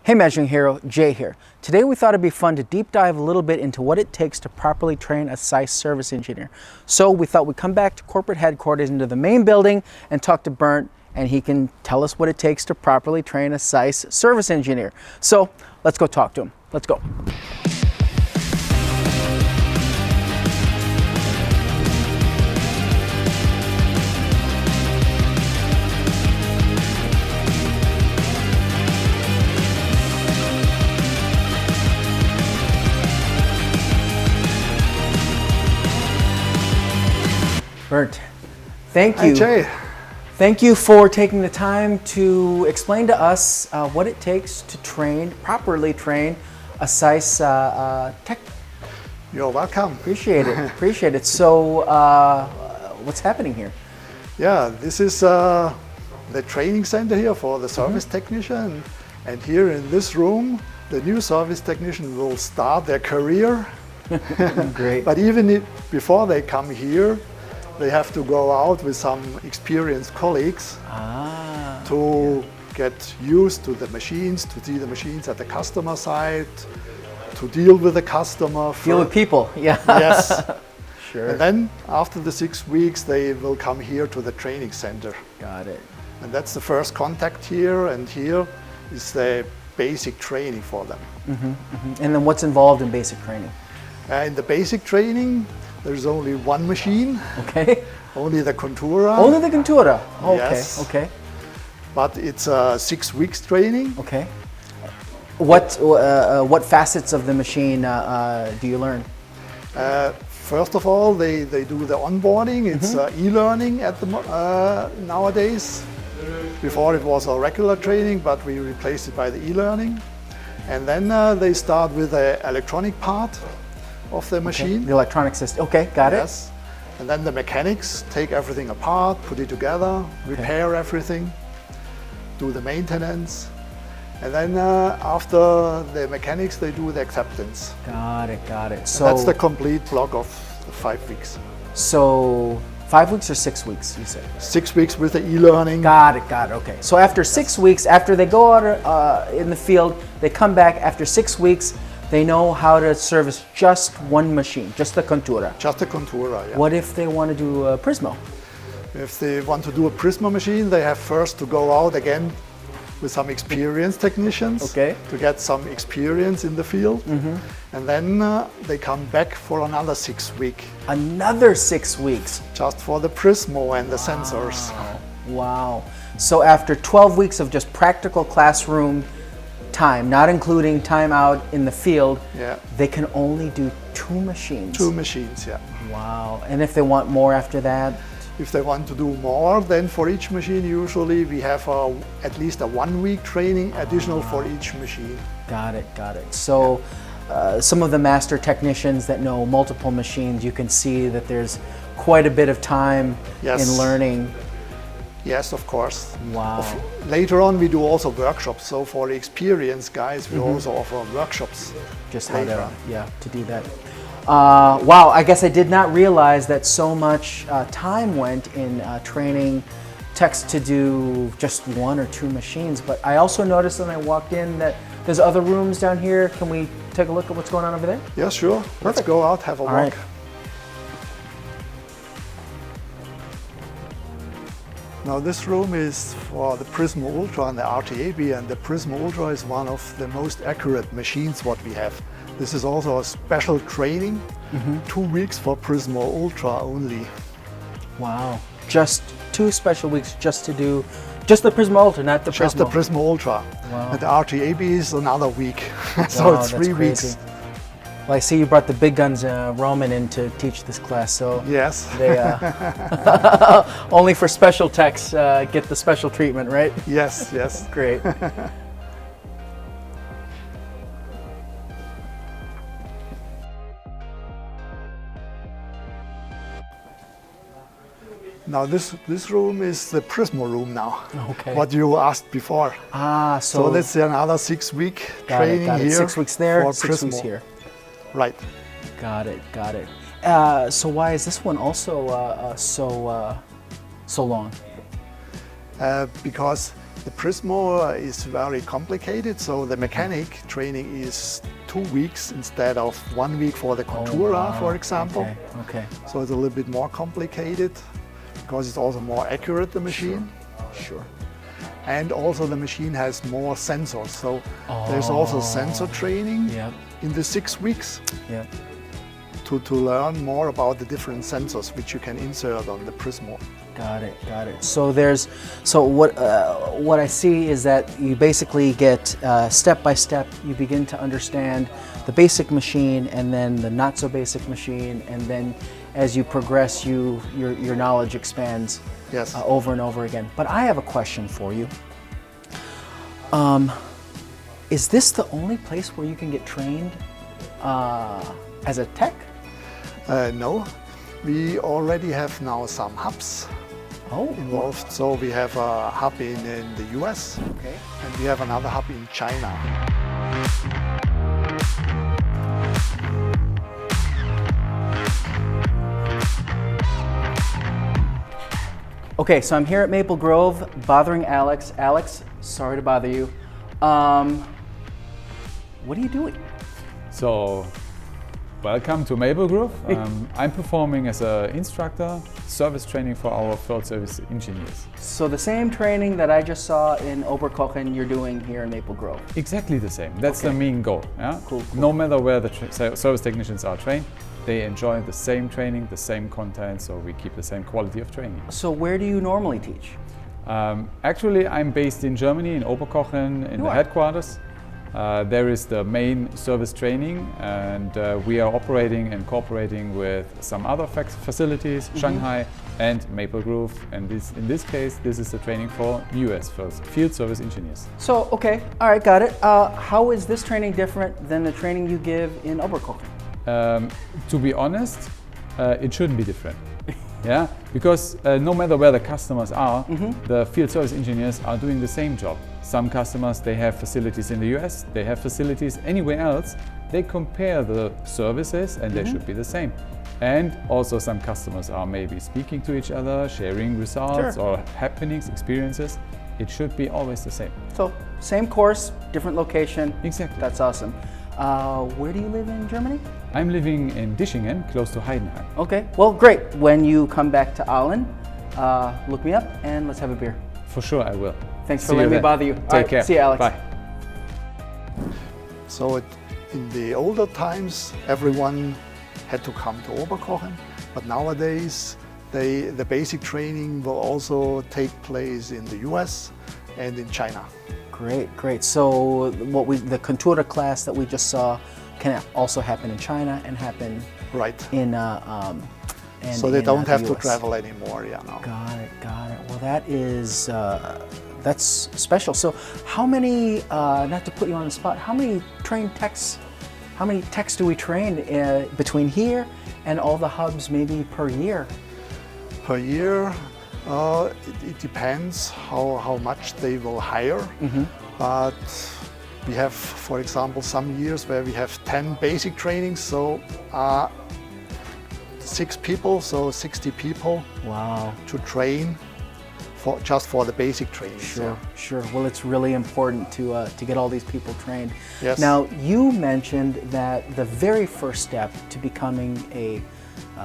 Hey Measuring Hero, Jay here. Today we thought it'd be fun to deep dive a little bit into what it takes to properly train a ZEISS service engineer. So we thought we'd come back to corporate headquarters into the main building and talk to Bernd, and he can tell us what it takes to properly train a ZEISS service engineer. So let's go talk to him. Let's go. Bernd, thank you. Hi, Jay. Thank you for taking the time to explain to us what it takes to properly train a ZEISS tech. You're welcome. Appreciate it. Appreciate it. So, what's happening here? Yeah, this is the training center here for the service technician. And here in this room, the new service technician will start their career. Great. But even before they come here, they have to go out with some experienced colleagues to get used to the machines, to see the machines at the customer side, to deal with the customer. Deal with people, yeah. Yes. Sure. And then after the 6 weeks, they will come here to the training center. Got it. And that's the first contact here, and here is the basic training for them. And then what's involved in basic training? In the basic training, there's only one machine. Okay. Only the Contura. Only the Contura. Okay. Yes. Okay. But it's a 6 weeks training. Okay. What facets of the machine do you learn? First of all, they do the onboarding. It's e-learning at the nowadays. Before it was a regular training, but we replaced it by the e-learning. And then they start with the electronic part of the machine. The electronic system. Okay, got it. Yes. And then the mechanics take everything apart, put it together, repair everything, do the maintenance. And then after the mechanics, they do the acceptance. Got it, got it. So that's the complete block of the 5 weeks. So 5 weeks or 6 weeks, you said? 6 weeks with the e-learning. Got it, okay. So after 6 weeks, after they go out in the field, they come back after 6 weeks, they know how to service just one machine, just the Contura. Just the Contura, yeah. What if they want to do a Prismo? If they want to do a Prismo machine, they have first to go out again with some experienced technicians to get some experience in the field. And then they come back for another 6 weeks. Another 6 weeks? Just for the Prismo and the sensors. Wow. So after 12 weeks of just practical classroom time, not including time out in the field, they can only do 2 machines. 2 machines, yeah. Wow. And if they want more after that? If they want to do more, then for each machine, usually we have at least a 1 week training additional for each machine. Got it, got it. So some of the master technicians that know multiple machines, you can see that there's quite a bit of time in learning. Yes, of course. Wow. Later on, we do also workshops. So for the experienced guys, we also offer workshops. Just how to do that. Wow, I guess I did not realize that so much time went in training techs to do just 1 or 2 machines. But I also noticed when I walked in that there's other rooms down here. Can we take a look at what's going on over there? Yeah, sure. Let's go out, have a walk. Right. Now this room is for the Prismo Ultra and the RTAB, and the Prismo Ultra is one of the most accurate machines what we have. This is also a special training, 2 weeks for Prismo Ultra only. Wow, just 2 special weeks just to do, just the Prismo Ultra, not the Prismo. Just the Prismo Ultra. Wow. And the RTAB is another week, so it's 3 weeks. Well, I see you brought the big guns, Roman, in to teach this class, so yes, they only for special techs get the special treatment, right? Yes, yes. Great. Now this room is the Prismo room now. Okay. What you asked before. So that's another 6 week training here. 6 weeks there, for 6 Prismo. weeks here. Right. Got it, got it. So why is this one also so long? Because The Prismo is very complicated, so the mechanic training is 2 weeks instead of 1 week for the Contura, for example. Okay. So it's a little bit more complicated because it's also more accurate, the machine. Sure. And also the machine has more sensors. So there's also sensor training in the 6 weeks to learn more about the different sensors which you can insert on the Prismo. Got it. So what I see is that you basically get step by step. You begin to understand the basic machine, and then the not so basic machine, and then as you progress, your knowledge expands over and over again. But I have a question for you. Is this the only place where you can get trained as a tech? No, we already have now some hubs involved. So we have a hub in the US, and we have another hub in China. Okay, so I'm here at Maple Grove bothering Alex. Alex, sorry to bother you. What are you doing? So, welcome to Maple Grove. I'm performing as an instructor, service training for our field service engineers. So the same training that I just saw in Oberkochen, you're doing here in Maple Grove? Exactly the same. That's the main goal. Yeah? Cool. No matter where the service technicians are trained, they enjoy the same training, the same content, so we keep the same quality of training. So where do you normally teach? Actually, I'm based in Germany, in Oberkochen, in the headquarters. There is the main service training, and we are operating and cooperating with some other facilities, Shanghai and Maple Grove. And in this case, this is the training for US field service engineers. So, okay, all right, got it. How is this training different than the training you give in Oberkochen? To be honest, it shouldn't be different. Yeah, because no matter where the customers are, the field service engineers are doing the same job. Some customers, they have facilities in the US, they have facilities anywhere else. They compare the services and they should be the same. And also some customers are maybe speaking to each other, sharing results or happenings, experiences. It should be always the same. So, same course, different location. Exactly. That's awesome. Where do you live in Germany? I'm living in Dischingen, close to Heidenheim. Okay, well, great. When you come back to Aalen, look me up and let's have a beer. For sure, I will. Thanks for letting me bother you. Take care. See you, Alex. Bye. So in the older times, everyone had to come to Oberkochen, but nowadays the basic training will also take place in the US and in China. Great. So the Contura class that we just saw can also happen in China and happen in so they don't have to travel anymore. No. Got it. Well, that is that's special. So how many? Not to put you on the spot, how many trained techs? How many techs do we train between here and all the hubs, maybe per year? Per year. It depends how much they will hire, but we have, for example, some years where we have 10 basic trainings, so 6 people, so 60 people. Wow. To train just for the basic training. Sure. Well, it's really important to get all these people trained. Yes. Now, you mentioned that the very first step to becoming a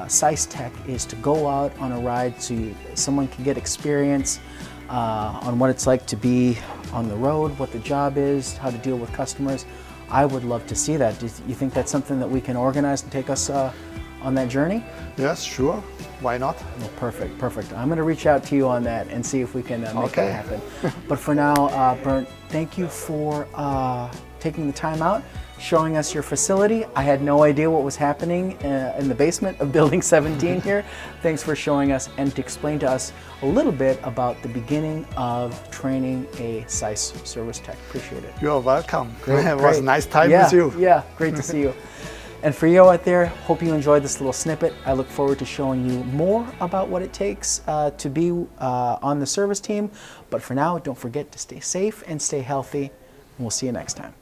ZEISS tech is to go out on a ride so someone can get experience on what it's like to be on the road, what the job is, how to deal with customers. I would love to see that. Do you think that's something that we can organize and take us on that journey? Yes, sure. Why not? Well, perfect. I'm going to reach out to you on that and see if we can make that happen. But for now, Bernd, thank you for taking the time out, showing us your facility. I had no idea what was happening in the basement of Building 17 here. Thanks for showing us and to explain to us a little bit about the beginning of training a ZEISS service tech. Appreciate it. You're welcome. Great. It was a nice time with you. Yeah, great to see you. And for you out there, hope you enjoyed this little snippet. I look forward to showing you more about what it takes to be on the service team. But for now, don't forget to stay safe and stay healthy. And we'll see you next time.